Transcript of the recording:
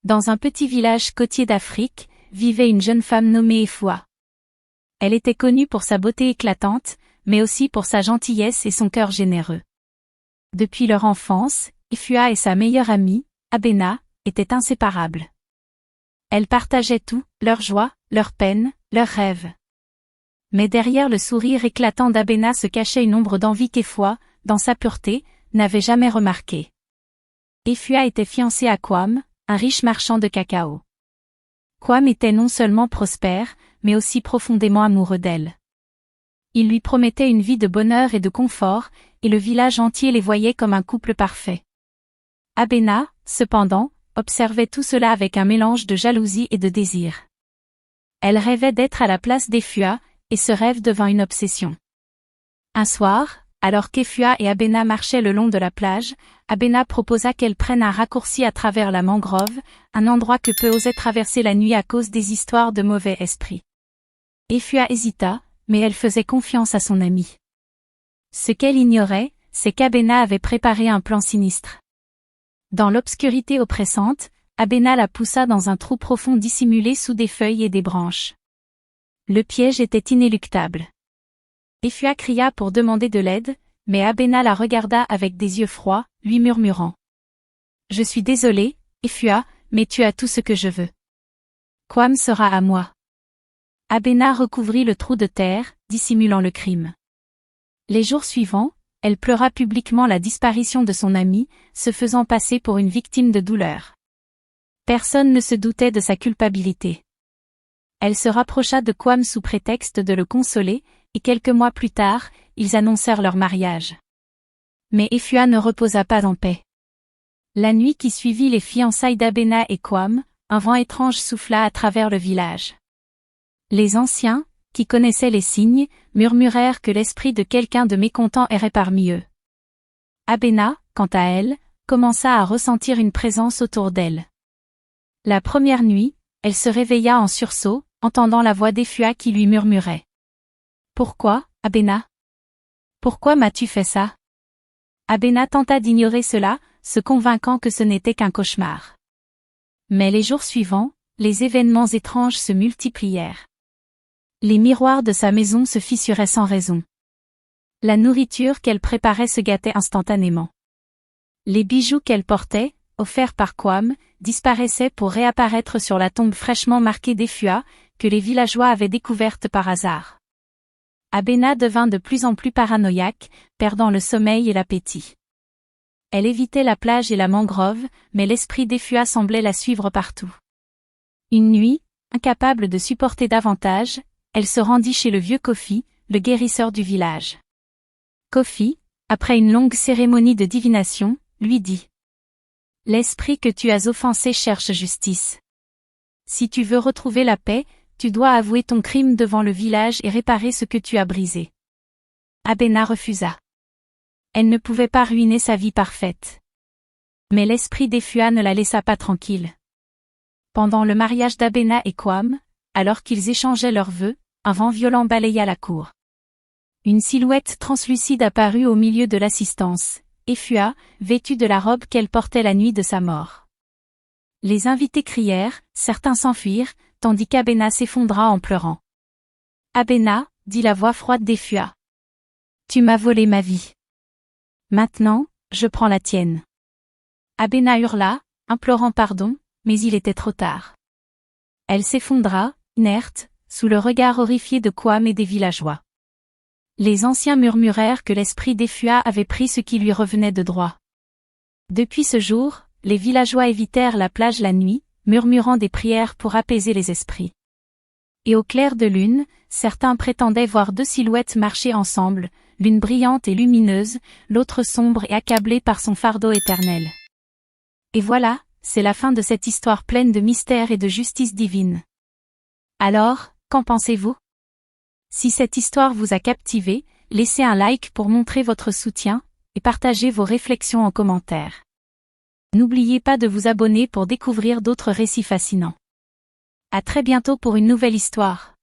Dans un petit village côtier d'Afrique, vivait une jeune femme nommée Efua. Elle était connue pour sa beauté éclatante, mais aussi pour sa gentillesse et son cœur généreux. Depuis leur enfance, Efua et sa meilleure amie, Abena, étaient inséparables. Elles partageaient tout, leur joie, leurs peines, leurs rêves. Mais derrière le sourire éclatant d'Abena se cachait une ombre d'envie qu'Efua, dans sa pureté, n'avait jamais remarquée. Efua était fiancée à Kwam, un riche marchand de cacao. Kwam était non seulement prospère, mais aussi profondément amoureux d'elle. Il lui promettait une vie de bonheur et de confort, et le village entier les voyait comme un couple parfait. Abena, cependant, observait tout cela avec un mélange de jalousie et de désir. Elle rêvait d'être à la place d'Efua, et ce rêve devint une obsession. Un soir, alors qu'Efua et Abena marchaient le long de la plage, Abena proposa qu'elle prenne un raccourci à travers la mangrove, un endroit que peu osaient traverser la nuit à cause des histoires de mauvais esprits. Efua hésita, mais elle faisait confiance à son amie. Ce qu'elle ignorait, c'est qu'Abena avait préparé un plan sinistre. Dans l'obscurité oppressante, Abena la poussa dans un trou profond dissimulé sous des feuilles et des branches. Le piège était inéluctable. Efua cria pour demander de l'aide, mais Abena la regarda avec des yeux froids, lui murmurant. « Je suis désolée, Efua, mais tu as tout ce que je veux. Kwam sera à moi. » Abena recouvrit le trou de terre, dissimulant le crime. Les jours suivants, elle pleura publiquement la disparition de son amie, se faisant passer pour une victime de douleur. Personne ne se doutait de sa culpabilité. Elle se rapprocha de Kwam sous prétexte de le consoler, et quelques mois plus tard, ils annoncèrent leur mariage. Mais Efua ne reposa pas en paix. La nuit qui suivit les fiançailles d'Abena et Kwam, un vent étrange souffla à travers le village. Les anciens, qui connaissaient les signes, murmurèrent que l'esprit de quelqu'un de mécontent errait parmi eux. Abena, quant à elle, commença à ressentir une présence autour d'elle. La première nuit, elle se réveilla en sursaut, entendant la voix d'Efua qui lui murmurait. « Pourquoi, Abena? Pourquoi m'as-tu fait ça ?» Abena tenta d'ignorer cela, se convainquant que ce n'était qu'un cauchemar. Mais les jours suivants, les événements étranges se multiplièrent. Les miroirs de sa maison se fissuraient sans raison. La nourriture qu'elle préparait se gâtait instantanément. Les bijoux qu'elle portait, offerts par Kwam, disparaissaient pour réapparaître sur la tombe fraîchement marquée d'Efua, que les villageois avaient découverte par hasard. Abena devint de plus en plus paranoïaque, perdant le sommeil et l'appétit. Elle évitait la plage et la mangrove, mais l'esprit d'Efua semblait la suivre partout. Une nuit, incapable de supporter davantage, elle se rendit chez le vieux Kofi, le guérisseur du village. Kofi, après une longue cérémonie de divination, lui dit « L'esprit que tu as offensé cherche justice. Si tu veux retrouver la paix, tu dois avouer ton crime devant le village et réparer ce que tu as brisé. » Abena refusa. Elle ne pouvait pas ruiner sa vie parfaite. Mais l'esprit d'Efua ne la laissa pas tranquille. Pendant le mariage d'Abena et Kwam, alors qu'ils échangeaient leurs vœux, un vent violent balaya la cour. Une silhouette translucide apparut au milieu de l'assistance, Efua, vêtue de la robe qu'elle portait la nuit de sa mort. Les invités crièrent, certains s'enfuirent, tandis qu'Abena s'effondra en pleurant. « Abena, dit la voix froide d'Efua. Tu m'as volé ma vie. Maintenant, je prends la tienne. » Abena hurla, implorant pardon, mais il était trop tard. Elle s'effondra, inerte, sous le regard horrifié de Kwam et des villageois. Les anciens murmurèrent que l'esprit d'Efua avait pris ce qui lui revenait de droit. Depuis ce jour, les villageois évitèrent la plage la nuit, murmurant des prières pour apaiser les esprits. Et au clair de lune, certains prétendaient voir deux silhouettes marcher ensemble, l'une brillante et lumineuse, l'autre sombre et accablée par son fardeau éternel. Et voilà, c'est la fin de cette histoire pleine de mystère et de justice divine. Alors, qu'en pensez-vous? Si cette histoire vous a captivé, laissez un like pour montrer votre soutien, et partagez vos réflexions en commentaire. N'oubliez pas de vous abonner pour découvrir d'autres récits fascinants. À très bientôt pour une nouvelle histoire.